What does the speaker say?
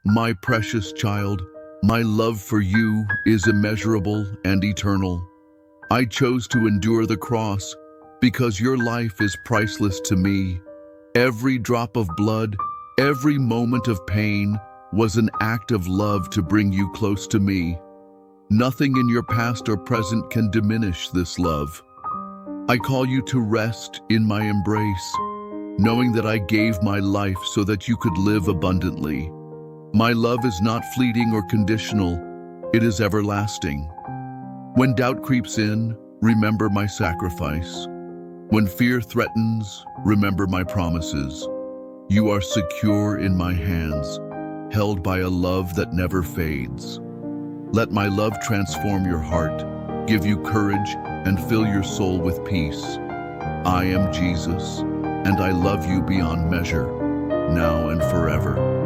My precious child, my love for you is immeasurable and eternal. I chose to endure the cross because your life is priceless to me. Every drop of blood, every moment of pain was an act of love to bring you close to me. Nothing in your past or present can diminish this love. I call you to rest in my embrace, knowing that I gave my life so that you could live abundantly. My love is not fleeting or conditional, it is everlasting. When doubt creeps in, remember my sacrifice. When fear threatens, remember my promises. You are secure in my hands, held by a love that never fades. Let my love transform your heart, give you courage, and fill your soul with peace. I am Jesus, and I love you beyond measure, now and forever.